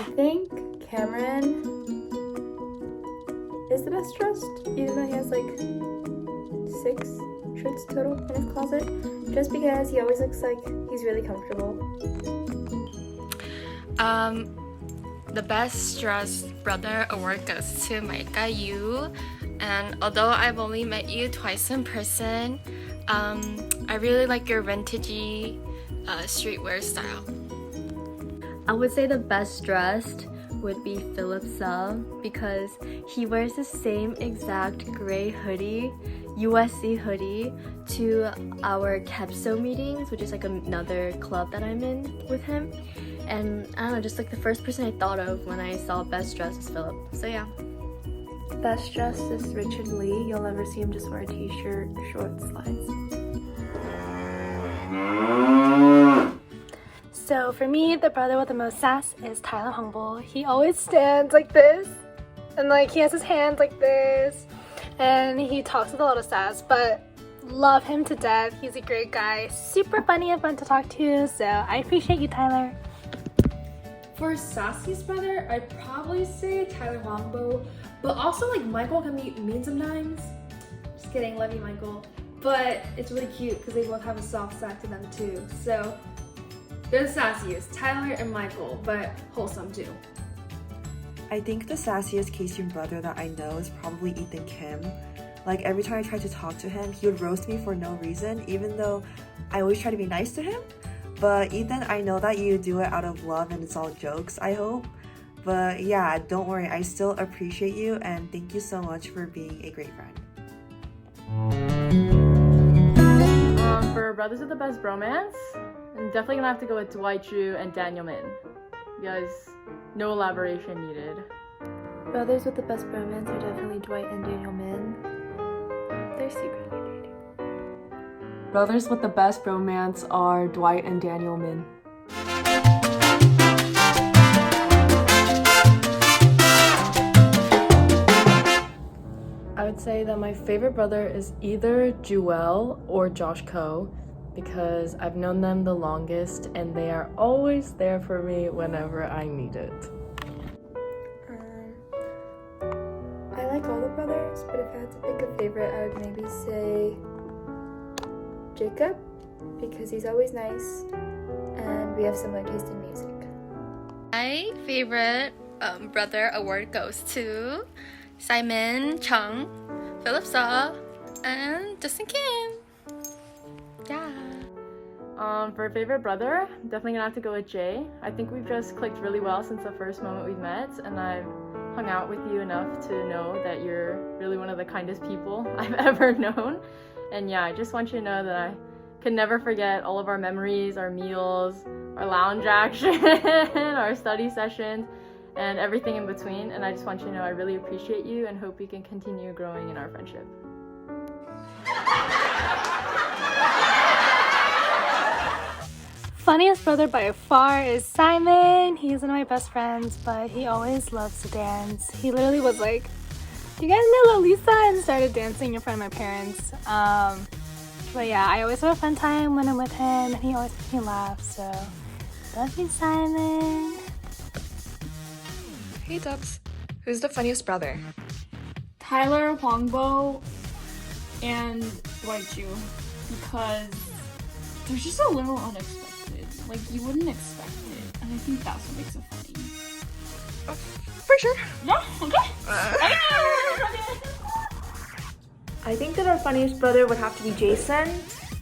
I think Cameron is the best dressed, even though he has like 6 shirts total in his closet, just because he always looks like he's really comfortable. The best dressed brother award goes to Micah Yu, and although I've only met you twice in person, I really like your vintagey streetwear style. I would say the best dressed would be Philip Sub because he wears the same exact gray hoodie, USC hoodie, to our Kcm meetings, which is like another club that I'm in with him. And I don't know, just like the first person I thought of when I saw best dressed was Philip. So yeah. Best dressed is Richard Lee. You'll never see him just wear a t-shirt, short slides. So for me, the brother with the most sass is Tyler Humble. He always stands like this, and like he has his hands like this, and he talks with a lot of sass, but love him to death. He's a great guy, super funny and fun to talk to, so I appreciate you, Tyler. For sassiest brother, I'd probably say Tyler Longbow, but also like Michael can be mean sometimes. Just kidding, love you Michael. But it's really cute because they both have a soft side to them too. So they're the sassiest, Tyler and Michael, but wholesome too. I think the sassiest Kcm brother that I know is probably Ethan Kim. Like every time I tried to talk to him, he would roast me for no reason, even though I always try to be nice to him. But Ethan, I know that you do it out of love and it's all jokes, I hope. But yeah, don't worry, I still appreciate you and thank you so much for being a great friend. For Brothers with the Best Bromance, I'm definitely gonna have to go with Dwight Drew and Daniel Min. You guys, no elaboration needed. Brothers with the best bromance are definitely Dwight and Daniel Min. They're secretly dating. Brothers with the best bromance are Dwight and Daniel Min. I would say that my favorite brother is either Jewel or Josh Ko because I've known them the longest and they are always there for me whenever I need it. I like all the brothers, but if I had to pick a favorite, I would maybe say Jacob, because he's always nice and we have similar taste in music. My favorite brother award goes to Simon Chung, Philip Saw, and Justin Kim. Yeah. For favorite brother, definitely gonna have to go with Jay. I think we've just clicked really well since the first moment we met, and I've hung out with you enough to know that you're really one of the kindest people I've ever known. And yeah, I just want you to know that I can never forget all of our memories, our meals, our lounge action, our study sessions, and everything in between. And I just want you to know I really appreciate you and hope we can continue growing in our friendship. Funniest brother by far is Simon. He's one of my best friends, but he always loves to dance. He literally was like, "Do you guys know Lolisa?" and started dancing in front of my parents. But yeah, I always have a fun time when I'm with him, and he always makes me laugh, so love you, Simon. Hey Dubs, who's the funniest brother? Tyler Longbow and Dwight Drew, because they're just a little unexpected. Like, you wouldn't expect it, and I think that's what makes it funny. For sure. No? Okay. I think that our funniest brother would have to be Jason,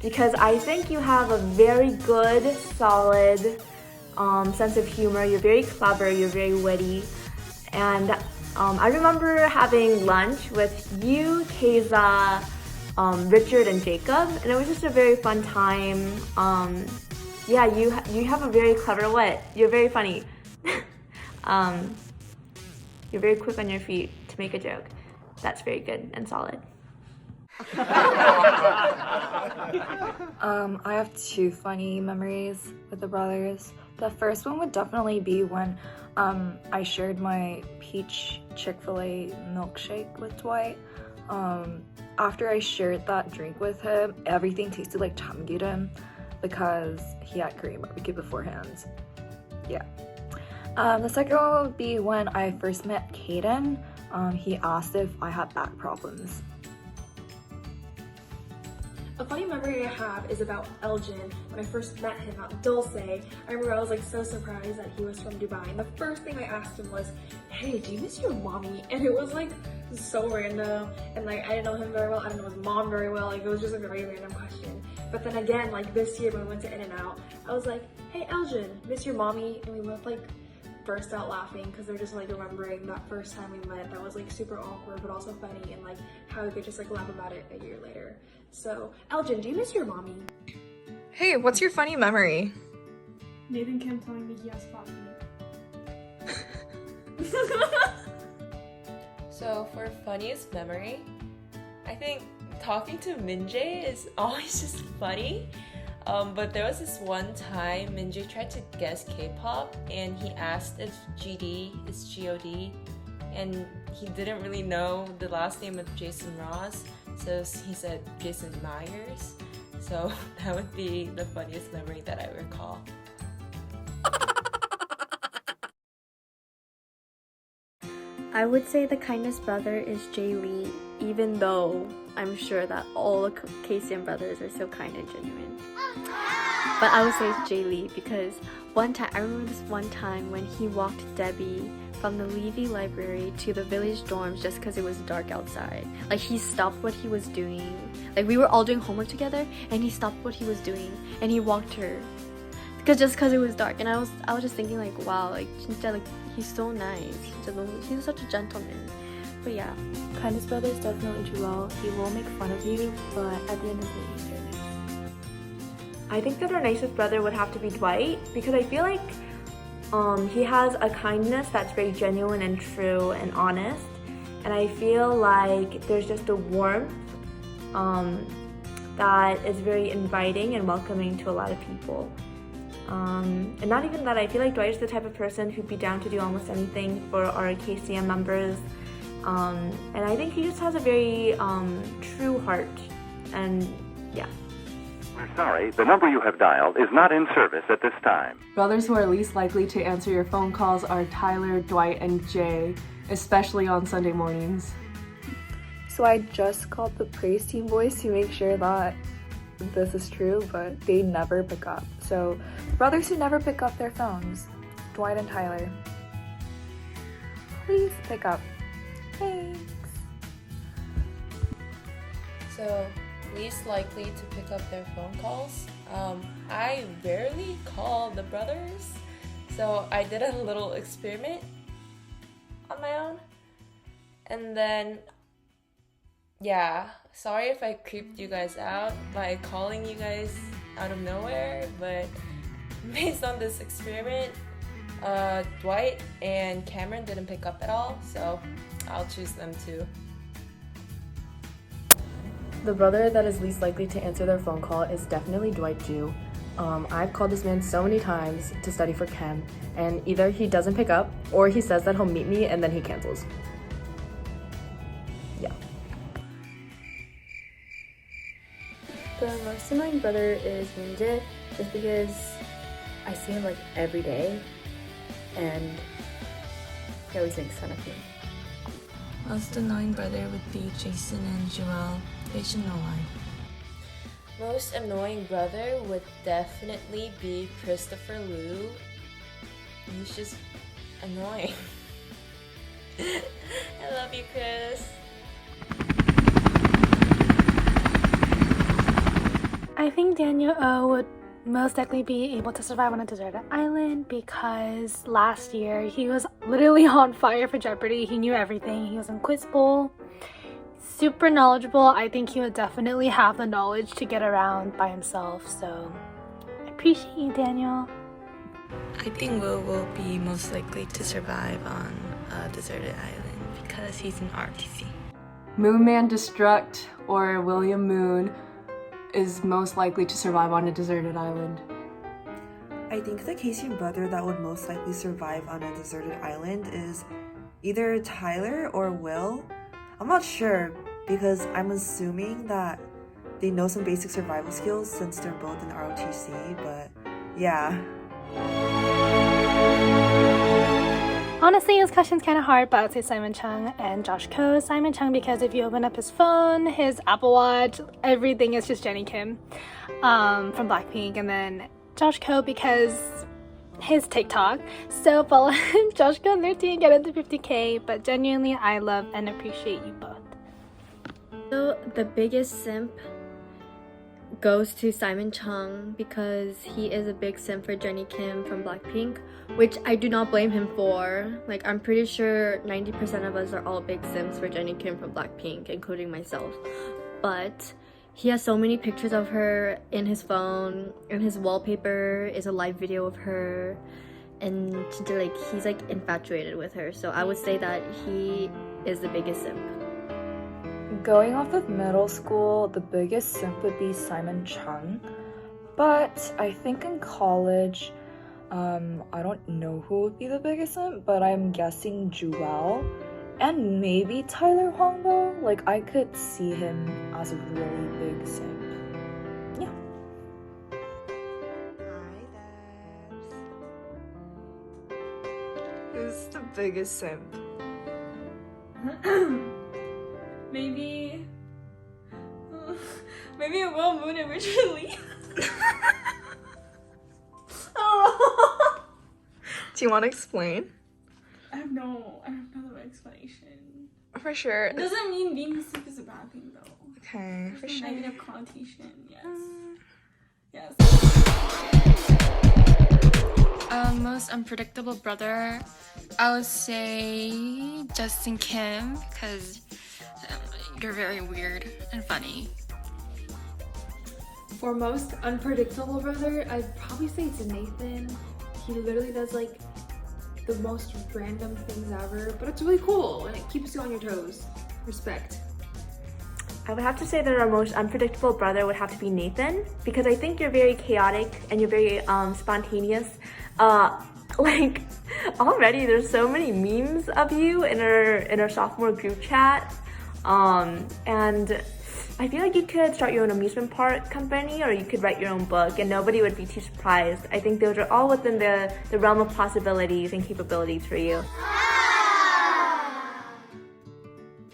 because I think you have a very good, solid sense of humor. You're very clever, you're very witty, and I remember having lunch with you, Keza, Richard, and Jacob, and it was just a very fun time. Yeah, you have a very clever wit. You're very funny. You're very quick on your feet to make a joke. That's very good and solid. I have 2 funny memories with the brothers. The first one would definitely be when I shared my peach Chick-fil-A milkshake with Dwight. After I shared that drink with him, everything tasted like chamgiram because he had Korean barbecue beforehand. Yeah. The second one would be when I first met Caden. He asked if I had back problems. A funny memory I have is about Elgin. When I first met him at Dulce, I remember I was like so surprised that he was from Dubai. And the first thing I asked him was, hey, do you miss your mommy? And it was like so random. And like, I didn't know him very well. I didn't know his mom very well. Like, it was just a very random question. But then again, like this year when we went to In-N-Out, I was like, hey, Elgin, miss your mommy? And we both like burst out laughing because they're just like remembering that first time we met that was like super awkward but also funny, and like how we could just like laugh about it a year later. So Elgin, do you miss your mommy? Hey, what's your funny memory? Nathan Kim telling me he has coffee. So for funniest memory, I think talking to Minjae is always just funny. But there was this one time Minjae tried to guess K-pop and he asked if GD is G-O-D, and he didn't really know the last name of Jason Ross, so he said Jason Myers. So that would be the funniest memory that I recall. I would say the kindest brother is Jay Lee, even though I'm sure that all the Kcm brothers are so kind and genuine. But I would say it's Jay Lee because one time, I remember this one time when he walked Debbie from the Levy library to the village dorms just because it was dark outside. Like, he stopped what he was doing. Like, we were all doing homework together and he stopped what he was doing and he walked her. Just because it was dark. And I was just thinking like, wow, like, he's so nice. He's such a gentleman. But yeah. Kindest brother is definitely Joel. He will make fun of you, but at the end of the day, he's very nice. I think that our nicest brother would have to be Dwight because I feel like he has a kindness that's very genuine and true and honest, and I feel like there's just a warmth that is very inviting and welcoming to a lot of people. And not even that, I feel like Dwight is the type of person who'd be down to do almost anything for our KCM members, and I think he just has a very true heart, and yeah. We're sorry, the number you have dialed is not in service at this time. Brothers who are least likely to answer your phone calls are Tyler, Dwight, and Jay, especially on Sunday mornings. So I just called the praise team boys to make sure that this is true, but they never pick up. So brothers who never pick up their phones, Dwight and Tyler, please pick up. Thanks. So least likely to pick up their phone calls. I rarely call the brothers, so I did a little experiment on my own. And then, yeah, sorry if I creeped you guys out by calling you guys out of nowhere, but based on this experiment, Dwight and Cameron didn't pick up at all, so I'll choose them too. The brother that is least likely to answer their phone call is definitely Dwight Jew. I've called this man so many times to study for chem, and either he doesn't pick up or he says that he'll meet me and then he cancels. Yeah. The most annoying brother is Minjae, just because I see him like every day and he always makes fun of me. Most annoying brother would be Jason and Joel. They should know why. Most annoying brother would definitely be Christopher Liu. He's just annoying. I love you, Chris. I think Daniel O would most likely be able to survive on a deserted island because last year he was literally on fire for Jeopardy. He knew everything. He was in Quiz Bowl. Super knowledgeable. I think he would definitely have the knowledge to get around by himself. So I appreciate you, Daniel. I think will be most likely to survive on a deserted island because he's an RTC. Moonman Destruct or William Moon is most likely to survive on a deserted island. I think the Kcm brother that would most likely survive on a deserted island is either Tyler or Will. I'm not sure because I'm assuming that they know some basic survival skills since they're both in ROTC, but yeah. honestly, this question's kind of hard, but I would say Simon Chung and Josh Ko. Simon Chung because if you open up his phone, his Apple Watch, everything is just Jennie Kim from Blackpink. And then Josh Ko because his TikTok. So follow him, Josh Ko 13, get into 50K. But genuinely, I love and appreciate you both. So the biggest simp goes to Simon Chung because he is a big simp for Jennie Kim from Blackpink, which I do not blame him for. Like, I'm pretty sure 90% of us are all big simps for Jennie Kim from Blackpink, including myself. But he has so many pictures of her in his phone, and his wallpaper is a live video of her, and like he's like infatuated with her. So I would say that he is the biggest simp. Going off of middle school, the biggest simp would be Simon Chung. But I think in college, I don't know who would be the biggest simp, but I'm guessing Jewel. And maybe Tyler Hwangbo. Like, I could see him as a really big simp. Yeah. Who's the biggest simp? Maybe a Will Moon and Richard Lee. Oh. Do you want to explain? I have no explanation. For sure. It doesn't mean being sick is a bad thing though. Okay, for sure. Negative connotation, yes. Yes. Most unpredictable brother, I would say Justin Kim, because you're very weird and funny. For most unpredictable brother, I'd probably say it's Nathan. He literally does like the most random things ever, but it's really cool and it keeps you on your toes. Respect. I would have to say that our most unpredictable brother would have to be Nathan, because I think you're very chaotic and you're very spontaneous. Like, already there's so many memes of you in our sophomore group chat, and I feel like you could start your own amusement park company, or you could write your own book and nobody would be too surprised. I think those are all within the realm of possibilities and capabilities for you.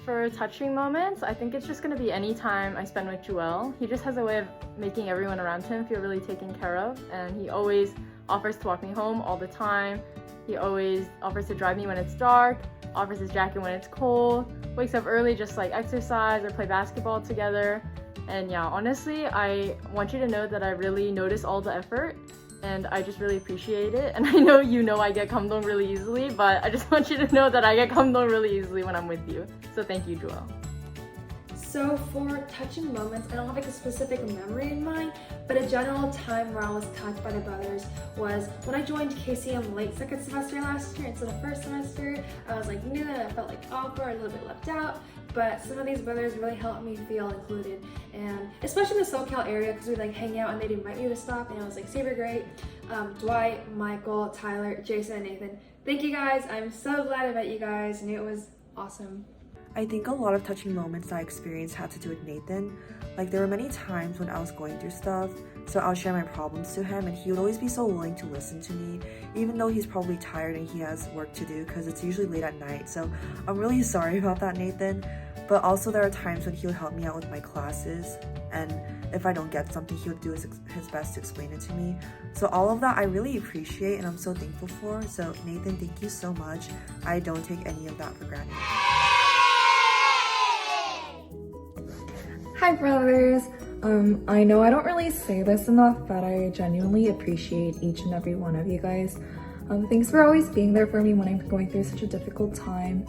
For touching moments, I think it's just going to be any time I spend with Joel. He just has a way of making everyone around him feel really taken care of, and he always offers to walk me home all the time. He always offers to drive me when it's dark, offers his jacket when it's cold, wakes up early just like exercise or play basketball together. And yeah, honestly, I want you to know that I really notice all the effort and I just really appreciate it. And I know you know I get 감동 really easily, but I just want you to know that I get 감동 really easily when I'm with you. So thank you, Joel. So for touching moments, I don't have like a specific memory in mind, but a general time where I was touched by the brothers was when I joined KCM late second semester last year instead of first semester. I was like new and I felt like awkward, a little bit left out, but some of these brothers really helped me feel included, and especially in the SoCal area because we like hang out and they'd invite me to stop and it was like super great. Dwight, Michael, Tyler, Jason, and Nathan. Thank you guys. I'm so glad I met you guys and it was awesome. I think a lot of touching moments that I experienced had to do with Nathan. Like, there were many times when I was going through stuff, so I'll share my problems to him and he would always be so willing to listen to me, even though he's probably tired and he has work to do because it's usually late at night. So I'm really sorry about that, Nathan. But also there are times when he would help me out with my classes, and if I don't get something, he would do his best to explain it to me. So all of that I really appreciate and I'm so thankful for. So Nathan, thank you so much. I don't take any of that for granted. Hi brothers! I know I don't really say this enough, but I genuinely appreciate each and every one of you guys. Thanks for always being there for me when I'm going through such a difficult time.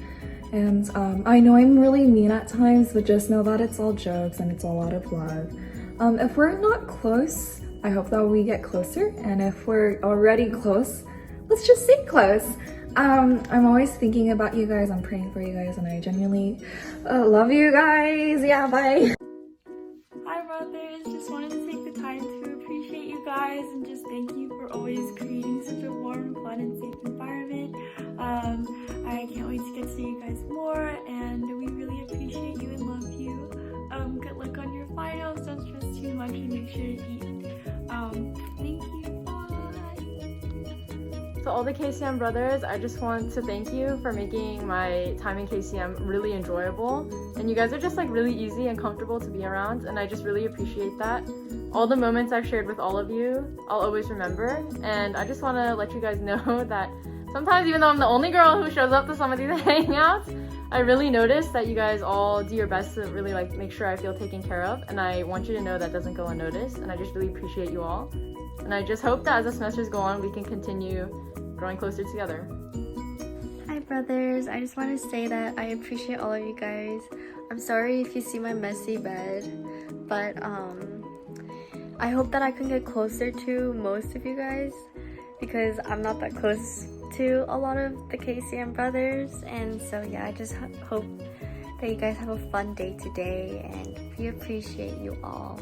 And I know I'm really mean at times, but just know that it's all jokes and it's all out of love. If we're not close, I hope that we get closer. And if we're already close, let's just stay close. I'm always thinking about you guys, I'm praying for you guys, and I genuinely love you guys. Yeah, bye. Hi brothers, just wanted to take the time to appreciate you guys and just thank you for always creating such a warm, fun, and safe environment. I can't wait to get to see you guys more, and we really appreciate you and love you. Good luck on your finals, don't stress too much and make sure to eat. Thank you, bye! To all the KCM brothers, I just want to thank you for making my time in KCM really enjoyable. And you guys are just like really easy and comfortable to be around, and I just really appreciate that. All the moments I've shared with all of you, I'll always remember. And I just want to let you guys know that sometimes, even though I'm the only girl who shows up to some of these hangouts, I really notice that you guys all do your best to really like make sure I feel taken care of, and I want you to know that doesn't go unnoticed, and I just really appreciate you all. And I just hope that as the semesters go on, we can continue growing closer together. Hi brothers, I just want to say that I appreciate all of you guys. I'm sorry if you see my messy bed, but I hope that I can get closer to most of you guys, because I'm not that close to a lot of the KCM brothers. And so yeah, I just hope that you guys have a fun day today, and we appreciate you all.